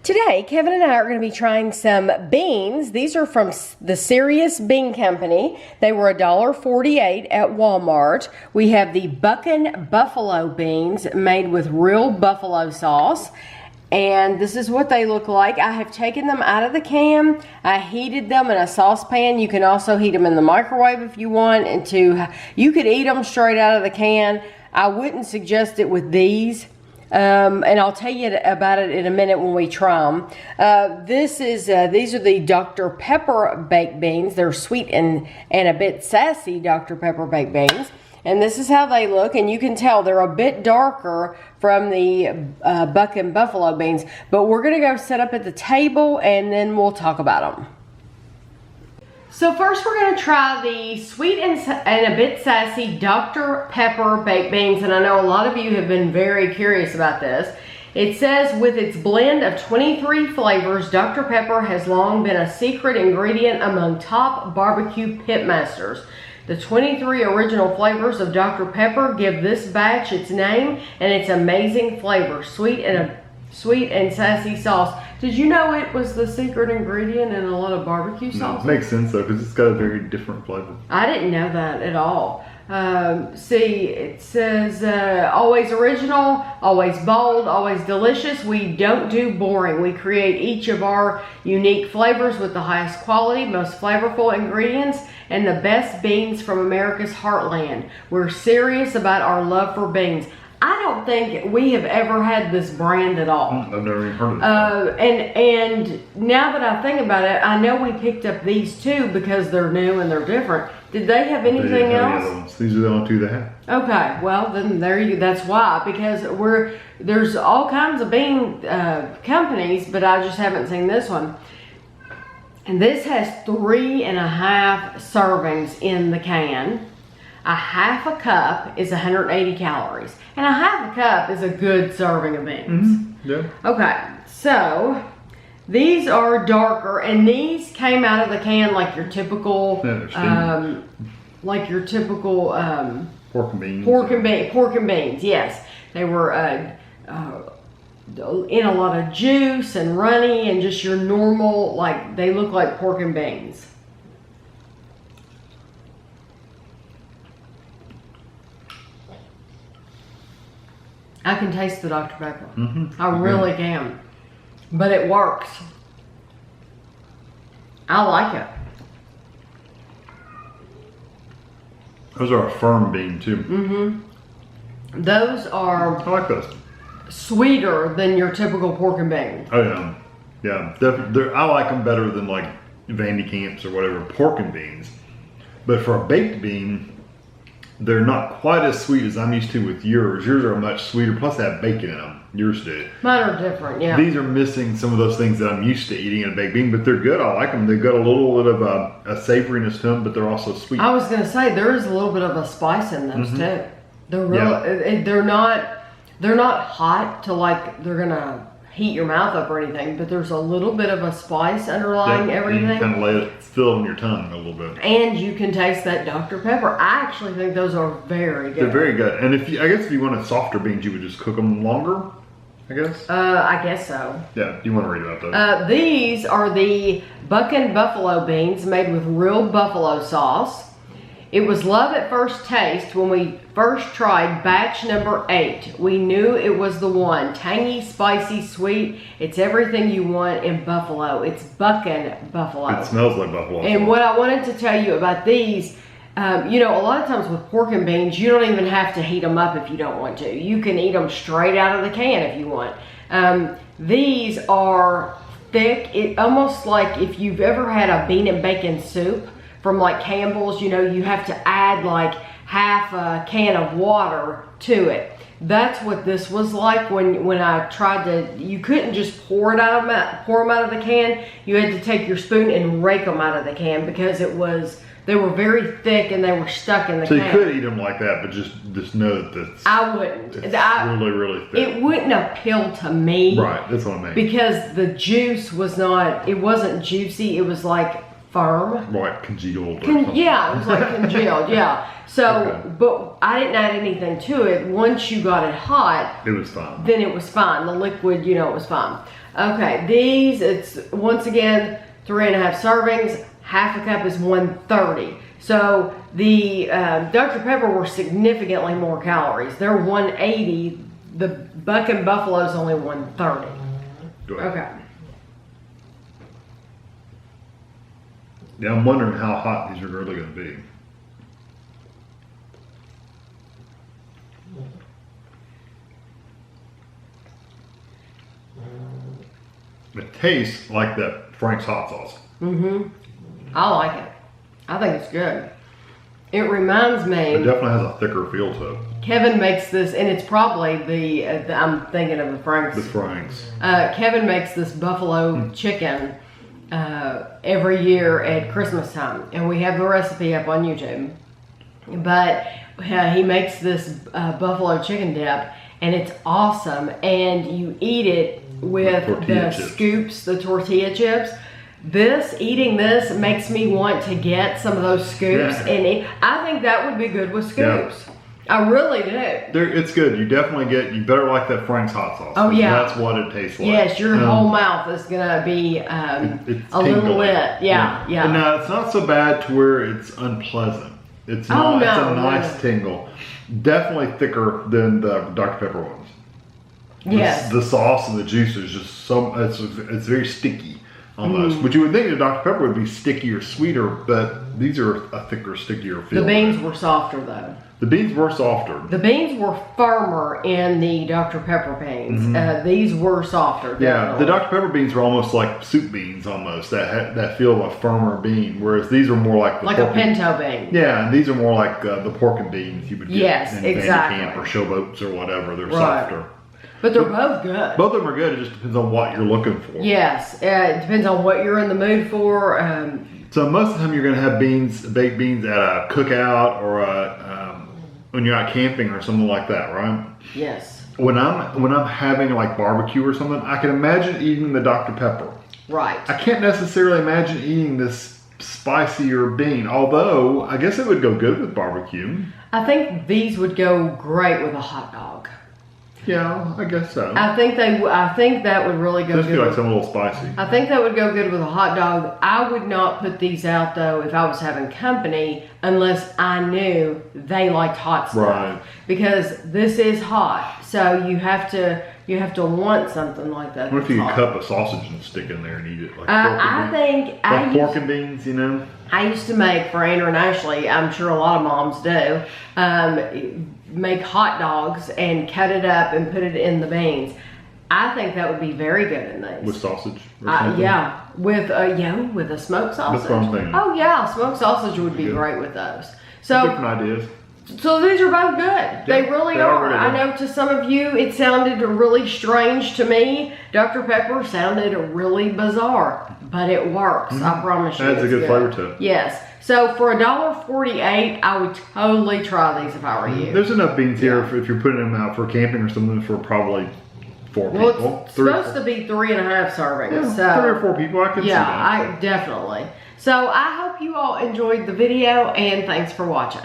Today, Kevin and I are going to be trying some beans. These are from the OUS Bean Company. They were $1.48 at Walmart. We have the Buckin Buffalo Beans made with real buffalo sauce. And this is what they look like. I have taken them out of the can. I heated them in a saucepan. You can also heat them in the microwave if you want. You could eat them straight out of the can. I wouldn't suggest it with these. And I'll tell you about it in a minute when we try them. These are the Dr. Pepper baked beans. They're sweet and a bit sassy Dr. Pepper baked beans. And this is how they look, and you can tell they're a bit darker from the Buckin Buffalo Beans. But we're going to go set up at the table, and then we'll talk about them. So first we're going to try the sweet and a bit sassy Dr. Pepper baked beans, and I know a lot of you have been very curious about this. It says, with its blend of 23 flavors, Dr. Pepper has long been a secret ingredient among top barbecue pitmasters. The 23 original flavors of Dr. Pepper give this batch its name and its amazing flavor, sweet and sassy sauce. Did you know it was the secret ingredient in a lot of barbecue sauces? No, it makes sense though, because it's got a very different flavor. I didn't know that at all. See, it says always original, always bold, always delicious. We don't do boring. We create each of our unique flavors with the highest quality, most flavorful ingredients, and the best beans from America's heartland. We're serious about our love for beans. I don't think we have ever had this brand at all. I've never even heard of it. And now that I think about it, I know we picked up these two because they're new and they're different. Did they have anything else? These are the only two they have. Okay, well then there you. That's why, because there's all kinds of bean companies, but I just haven't seen this one. And this has 3.5 servings in the can. A half a cup is 180 calories. And a half a cup is a good serving of beans. Mm-hmm. Yeah. Okay, so these are darker, and these came out of the can like your typical, pork and beans. Pork and beans, yes. They were in a lot of juice and runny and just your normal, like they look like pork and beans. I can taste the Dr. Pepper. Mm-hmm. I really can. But it works. I like it. Those are a firm bean too. Mm-hmm. Those are... I like those. Sweeter than your typical pork and beans. Oh yeah. Yeah, definitely. I like them better than like Vandy Camps or whatever, pork and beans. But for a baked bean, they're not quite as sweet as I'm used to with yours. Yours are much sweeter, plus they have bacon in them. Yours do. Mine are different, yeah. These are missing some of those things that I'm used to eating in a baked bean, but they're good. I like them. They've got a little bit of a savoriness to them, but they're also sweet. I was going to say, there is a little bit of a spice in those too. They're really, they're not hot to like, they're going to heat your mouth up or anything, but there's a little bit of a spice underlying everything. You kind of let it fill in your tongue a little bit. And you can taste that Dr. Pepper. I actually think those are very good. They're very good. And I guess if you wanted softer beans, you would just cook them longer, I guess? I guess so. Yeah, you want to read about those? These are the Buckin Buffalo Beans made with real buffalo sauce. It was love at first taste when we first tried batch number 8. We knew it was the one. Tangy, spicy, sweet. It's everything you want in buffalo. It's Buckin Buffalo. It smells like buffalo. And what I wanted to tell you about these, you know, a lot of times with pork and beans, you don't even have to heat them up if you don't want to. You can eat them straight out of the can if you want. These are thick. Almost like if you've ever had a bean and bacon soup from like Campbell's, you know, you have to add like half a can of water to it. That's what this was like when I tried to. You couldn't just pour them out of the can. You had to take your spoon and rake them out of the can because they were very thick and they were stuck in the can. So you could eat them like that, but just know that that's... I wouldn't. It's really, really thick. It wouldn't appeal to me. Right, that's what I mean. Because the juice was not, it wasn't juicy. It was like firm. Like congealed or something. Yeah, it was like congealed, yeah. So, Okay. but I didn't add anything to it. Once you got it hot, It was fine. then it was fine. The liquid, you know, it was fine. Okay, these, it's once again 3.5 servings. Half a cup is 130. So the Dr. Pepper were significantly more calories. They're 180. The Buckin Buffalo is only 130. Go ahead. Okay. Yeah, I'm wondering how hot these are really going to be. It tastes like that Frank's hot sauce. Mm-hmm. I like it. I think it's good. It reminds It me, definitely has a thicker feel to it. Kevin makes this, and it's probably the I'm thinking of the Frank's. The Frank's. Kevin makes this buffalo chicken every year at Christmas time, and we have the recipe up on YouTube. But he makes this buffalo chicken dip, and it's awesome. And you eat it with tortilla the chips. scoops, the tortilla chips. Eating this makes me want to get some of those scoops, Yeah. and I think that would be good with scoops. I really do. It's good. You better like that Frank's hot sauce. Oh, yeah. That's what it tastes like. Yes, your whole mouth is gonna be It's a little tingling. lit. Yeah. And now it's not so bad to where it's unpleasant. It's Oh, not. It's no, a nice no. tingle. Definitely thicker than the Dr. Pepper ones. Yes. The sauce and the juice is just so. It's very sticky almost. But you would think the Dr. Pepper would be sticky or sweeter, but these are a thicker, stickier feel. The beans were softer though. The beans were softer. The beans were firmer in the Dr. Pepper beans. These were softer. Yeah, Definitely. the Dr. Pepper beans were almost like soup beans, almost that feel of a firmer bean, whereas these are more like the like pork a pinto bean. Yeah, and these are more like the pork and beans you would get Yes, in exactly. Camp or showboats or whatever. They're Right. softer. But they're both good. Both of them are good. It just depends on what you're looking for. Yes, it depends on what you're in the mood for. So most of the time you're going to have baked beans at a cookout or when you're out camping or something like that, right? Yes, When I'm having like barbecue or something, I can imagine eating the Dr. Pepper. right. I can't necessarily imagine eating this spicier bean, although I guess it would go good with barbecue. I think these would go great with a hot dog. Yeah, I guess so. I think that would really go Just good. feel like with- something a little spicy. I think that would go good with a hot dog. I would not put these out though if I was having company unless I knew they liked hot stuff. Right. Because this is hot, so you have to want something like that. What if you that's could hot. cup a sausage and stick in there and eat it like pork I and think beans? Like pork used, and beans, you know? I used to make for Andrew and Ashley. I'm sure a lot of moms do. Make hot dogs and cut it up and put it in the beans. I think that would be very good in these. With sausage or something? Yeah, with a smoked sausage. That's what I'm thinking. Oh yeah, smoked sausage would be Good. great with those. So, Different ideas. so these are both good. They really they are are. really I good. know to some of you it sounded really strange to me. Dr. Pepper sounded really bizarre, but it works. I promise you. Adds a it's good flavor to it. Yes. So for $1.48, I would totally try these if I were you. There's enough beans here if you're putting them out for camping or something for probably 4 Well, people. it's supposed to be 3.5 servings. Yeah, so 3 or 4 people, I can see that. I definitely. So I hope you all enjoyed the video and thanks for watching.